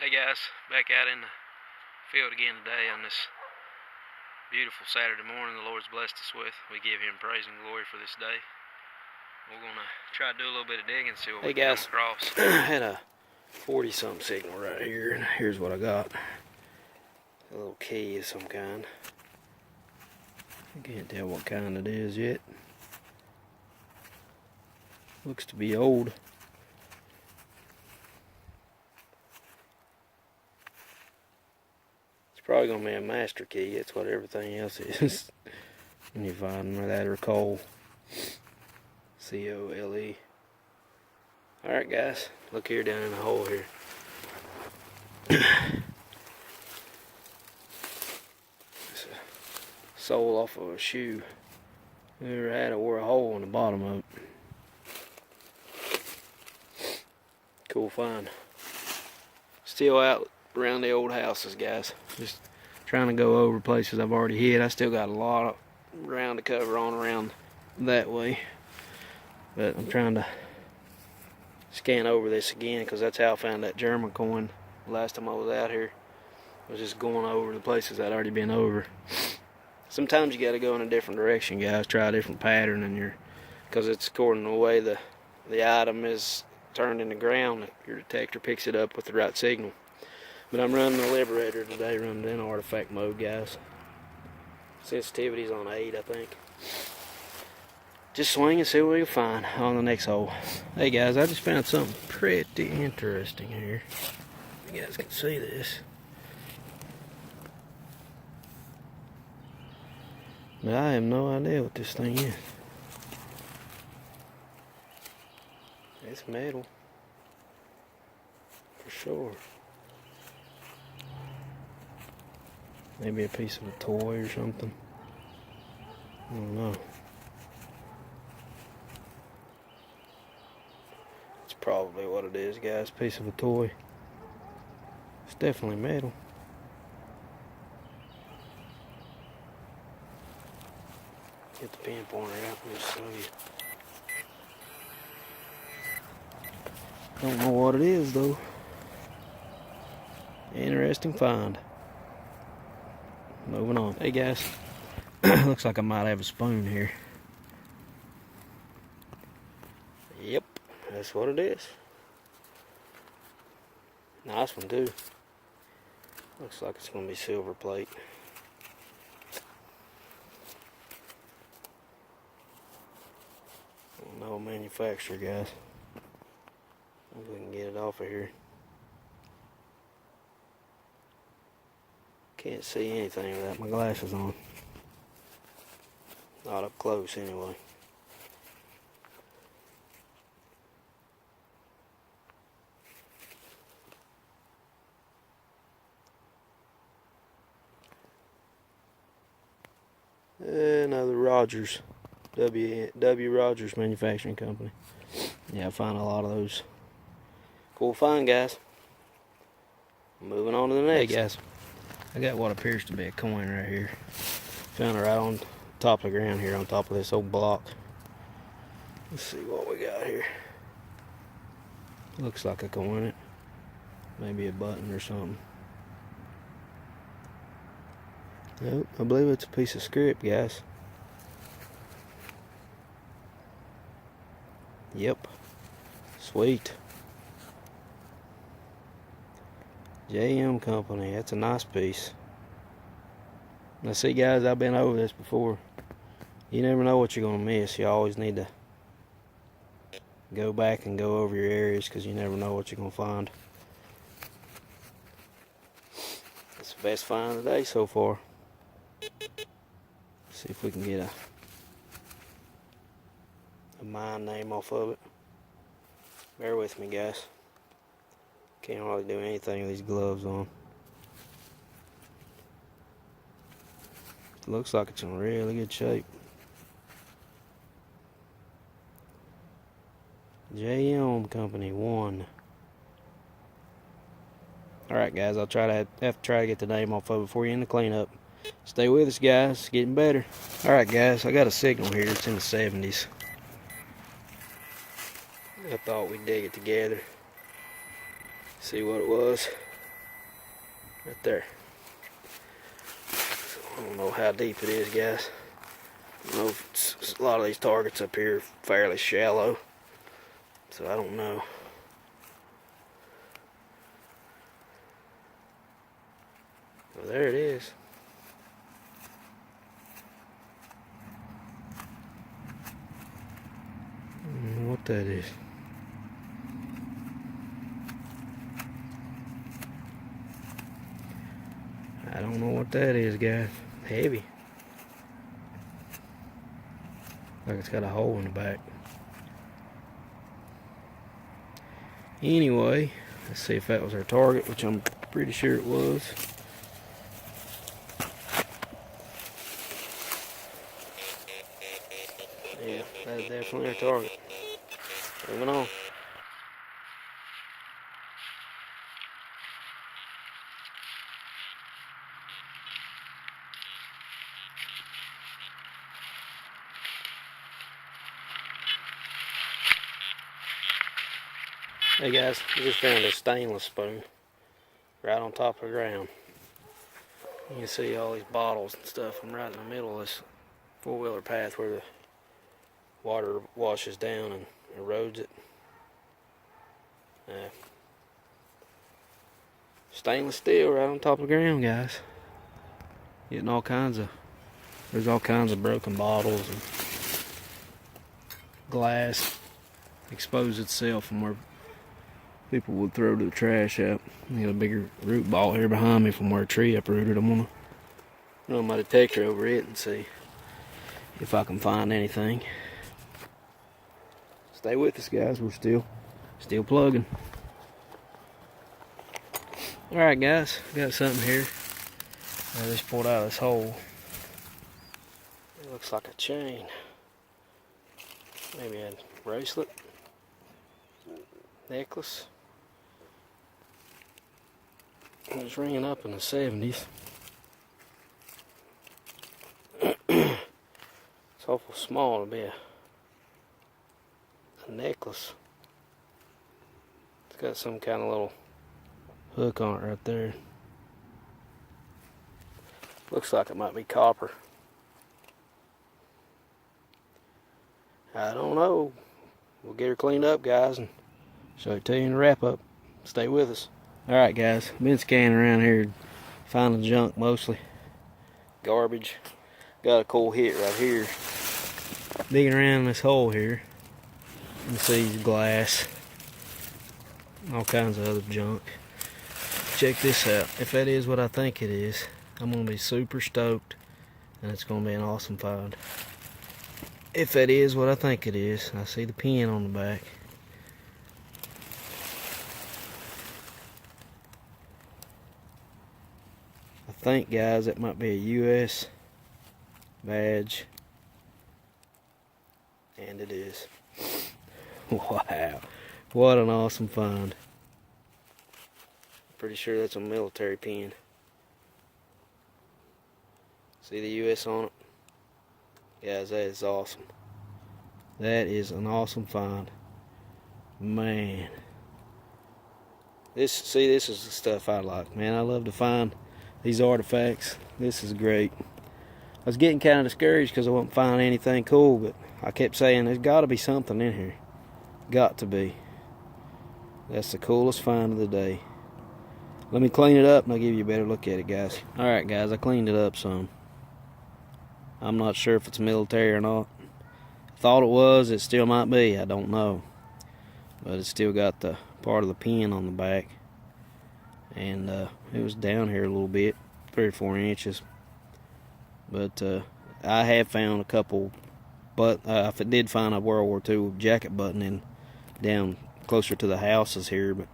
Hey guys, back out in the field again today on this beautiful Saturday morning the Lord's blessed us with. We give Him praise and glory for this day. We're going to try to do a little bit of digging and see what we can come across. I had a 40-something signal right here, and here's what I got. A little key of some kind. I can't tell what kind it is yet. Looks to be old. Probably gonna be a master key. That's what everything else is. When you find that or coal. C.O.D. Alright guys, look here down in the hole here. It's a sole off of a shoe. Whoever had it wore a hole in the bottom of it. Cool find. Still out around the old houses, guys. Just trying to go over places I've already hit. I still got a lot of ground to cover on around that way, but I'm trying to scan over this again because that's how I found that German coin last time I was out here. I was just going over the places I'd already been over. Sometimes you got to go in a different direction, guys. Try a different pattern, and because it's according to the way the item is turned in the ground, your detector picks it up with the right signal. But I'm running the Liberator today, running in artifact mode, guys. Sensitivity's on 8, I think. Just swing and see what we can find on the next hole. Hey guys, I just found something pretty interesting here. You guys can see this. But I have no idea what this thing is. It's metal. For sure. Maybe a piece of a toy or something. I don't know. It's probably what it is, guys. Piece of a toy. It's definitely metal. Get the pin pointer out and just show you. Don't know what it is though. Interesting find. Moving on. Hey guys, looks like I might have a spoon here. Yep, that's what it is. Nice one too. Looks like it's gonna be silver plate. No manufacturer, guys. If we can get it off of here. Can't see anything without my glasses on. Not up close anyway. Another Rogers. W Rogers Manufacturing Company. Yeah, I find a lot of those. Cool find, guys. Moving on to the next. Hey guys, I got what appears to be a coin right here. Found it right on top of the ground here, on top of this old block. Let's see what we got here. Looks like a coin. Maybe a button or something. Nope, I believe it's a piece of scrip, guys. Yep. Sweet. JM Company, that's a nice piece. Now see guys, I've been over this before. You never know what you're going to miss. You always need to go back and go over your areas because you never know what you're going to find. It's the best find of the day so far. See if we can get a mine name off of it. Bear with me, guys. Can't really do anything with these gloves on. It looks like it's in really good shape. JM Company 1. Alright guys, I'll have to try to get the name off of it before you end the cleanup. Stay with us guys, it's getting better. Alright guys, I got a signal here, it's in the 70s. I thought we'd dig it together. See what it was. right there. I don't know how deep it is, guys. I know a lot of these targets up here are fairly shallow, so I don't know. Well, there it is. I don't know what that is. I don't know what that is, guys. Heavy. Like it's got a hole in the back. Anyway, let's see if that was our target, which I'm pretty sure it was. Yeah, that's definitely our target. Moving on. Hey guys, I just found a stainless spoon right on top of the ground. You can see all these bottles and stuff. I'm right in the middle of this four-wheeler path where the water washes down and erodes it. Stainless steel right on top of the ground, guys. Getting all kinds of, there's all kinds of broken bottles and glass expose itself from where people would throw the trash out. I got a bigger root ball here behind me from where a tree uprooted. I'm gonna run my detector over it and see if I can find anything. Stay with us, guys. We're still plugging. All right, guys, got something here. I just pulled out of this hole. It looks like a chain. Maybe a bracelet, necklace. It was ringing up in the 70s. It's awful small to be a necklace. It's got some kind of little hook on it right there. Looks like it might be copper. I don't know. We'll get her cleaned up, guys, and show it to you in the wrap up. Stay with us. Alright, guys, been scanning around here, finding junk mostly. Garbage. Got a cool hit right here. Digging around this hole here. You can see glass. All kinds of other junk. Check this out. If that is what I think it is, I'm going to be super stoked, and it's going to be an awesome find. If that is what I think it is, I see the pin on the back. I think, guys, it might be a US badge, and it is. Wow, what an awesome find. Pretty sure that's a military pin. See the US on it? Guys, that is awesome. That is an awesome find. Man. This is the stuff I like, man. I love to find these artifacts. This is great. I was getting kind of discouraged because I wasn't finding anything cool, but I kept saying there's got to be something in here. Got to be. That's the coolest find of the day. Let me clean it up and I'll give you a better look at it, guys. Alright, guys, I cleaned it up some. I'm not sure if it's military or not. Thought it was, it still might be, I don't know. But it's still got the part of the pin on the back. And it was down here a little bit, 3 or 4 inches. But I have found a couple, but if it did find a World War II jacket buttoning down closer to the houses here, but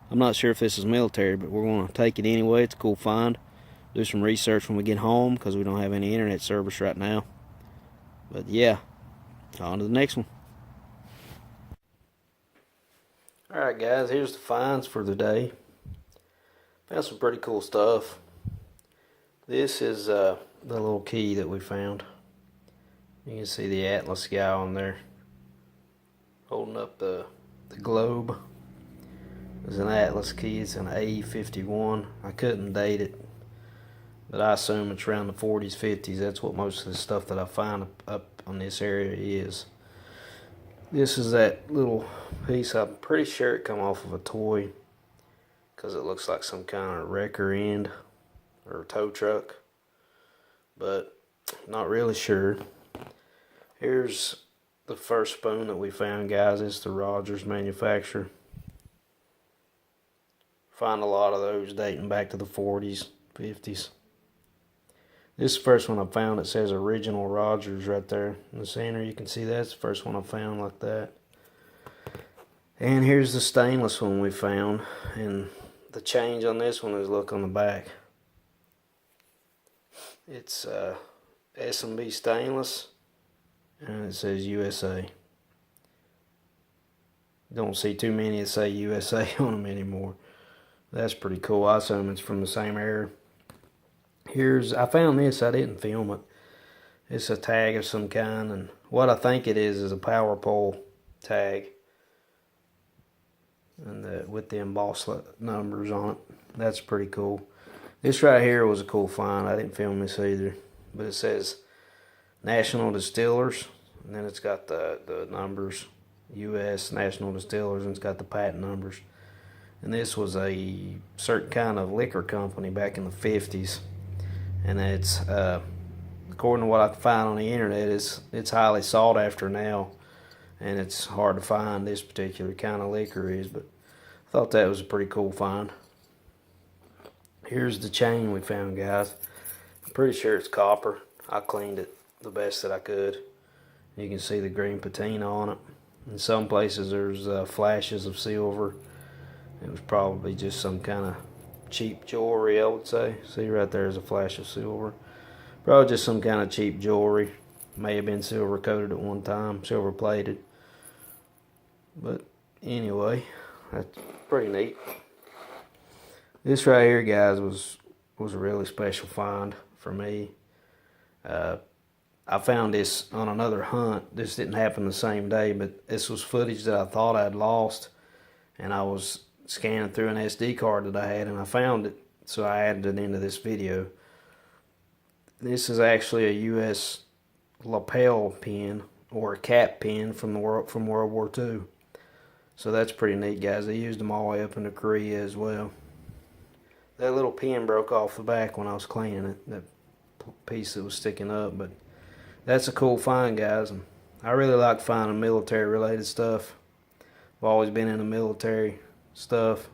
I'm not sure if this is military, but we're going to take it anyway. It's a cool find. Do some research when we get home because we don't have any internet service right now. But yeah, on to the next one. Alright, guys, here's the finds for the day. Found some pretty cool stuff. This is the little key that we found. You can see the Atlas guy on there holding up the globe. It's an Atlas key. It's an A51. I couldn't date it, but I assume it's around the 40s, 50s. That's what most of the stuff that I find up on this area is. This is that little piece. I'm pretty sure it come off of a toy because it looks like some kind of wrecker end or tow truck, but not really sure. Here's the first spoon that we found, guys. It's the Rogers manufacturer. Find a lot of those dating back to the 40s, 50s. This is the first one I found. It says original Rogers right there in the center. You can see that's the first one I found like that. And here's the stainless one we found. And the change on this one is, look on the back. It's S&B stainless, and it says USA. Don't see too many that say USA on them anymore. That's pretty cool. I assume it's from the same era. I found this. I didn't film it. It's a tag of some kind, and what I think it is a power pole tag, and with the embossed numbers on it. That's pretty cool. This right here was a cool find. I didn't film this either, but it says National Distillers, and then it's got the numbers, US National Distillers, and it's got the patent numbers. And this was a certain kind of liquor company back in the 50s. And it's, according to what I can find on the internet, it's highly sought after now. And it's hard to find, this particular kind of liquor is. But I thought that was a pretty cool find. Here's the chain we found, guys. I'm pretty sure it's copper. I cleaned it the best that I could. You can see the green patina on it. In some places there's flashes of silver. It was probably just some kind of cheap jewelry, I would say. See right there is a flash of silver. Probably just some kind of cheap jewelry. May have been silver coated at one time, silver plated. But anyway, that's pretty neat. This right here, guys, was a really special find for me. I found this on another hunt. This didn't happen the same day, but this was footage that I thought I'd lost, and I was scanning through an SD card that I had, and I found it, so I added it into this video. This is actually a US lapel pin, or a cap pin from World War II. So that's pretty neat, guys. They used them all the way up into Korea as well. That little pin broke off the back when I was cleaning it, that piece that was sticking up, but that's a cool find, guys. And I really like finding military related stuff. I've always been in the military stuff.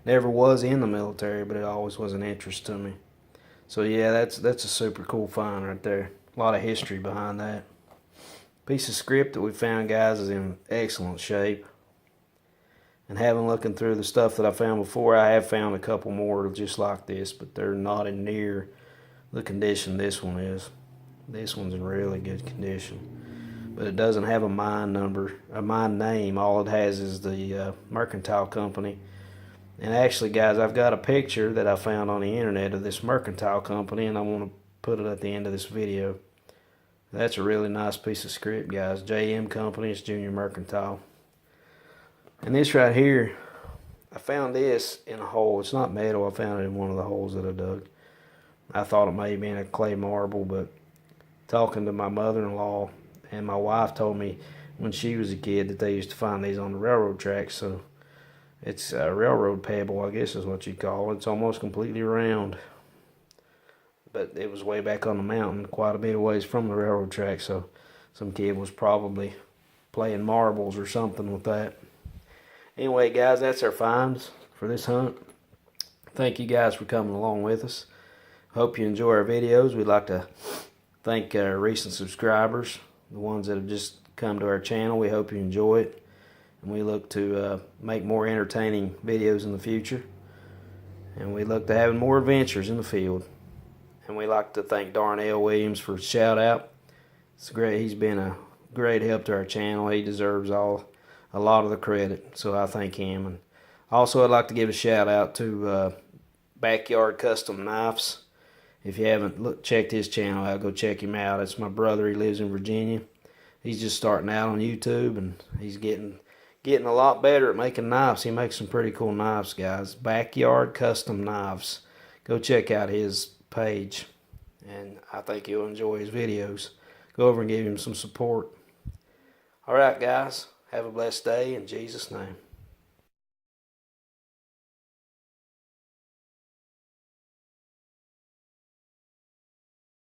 Never was in the military, but it always was an interest to me. So yeah, that's a super cool find right there. A lot of history behind that. Piece of scrip that we found, guys, is in excellent shape. And having looking through the stuff that I found before, I have found a couple more just like this, but they're not in near the condition this one is. This one's in really good condition. But it doesn't have a mine number, a mine name. All it has is the mercantile company. And actually, guys, I've got a picture that I found on the internet of this mercantile company, and I want to put it at the end of this video. That's a really nice piece of script, guys. JM Company, it's Junior Mercantile. And this right here, I found this in a hole. It's not metal. I found it in one of the holes that I dug. I thought it may have been a clay marble, but talking to my mother-in-law and my wife told me when she was a kid that they used to find these on the railroad tracks. So it's a railroad pebble, I guess is what you call it. It's almost completely round. But it was way back on the mountain, quite a bit of ways from the railroad track. So some kid was probably playing marbles or something with that. Anyway, guys, that's our finds for this hunt. Thank you guys for coming along with us. Hope you enjoy our videos. We'd like to thank our recent subscribers, the ones that have just come to our channel. We hope you enjoy it, and we look to make more entertaining videos in the future, and we look to having more adventures in the field. And we like to thank Darnell Williams for his shout out. It's great. He's been a great help to our channel. He deserves a lot of the credit, so I thank him. And also, I'd like to give a shout out to Backyard Custom Knives. If you haven't checked his channel out, go check him out. It's my brother. He lives in Virginia. He's just starting out on YouTube, and he's getting getting a lot better at making knives. He makes some pretty cool knives, guys. Backyard Custom Knives. Go check out his page, and I think you'll enjoy his videos. Go over and give him some support. All right, guys. Have a blessed day in Jesus' name.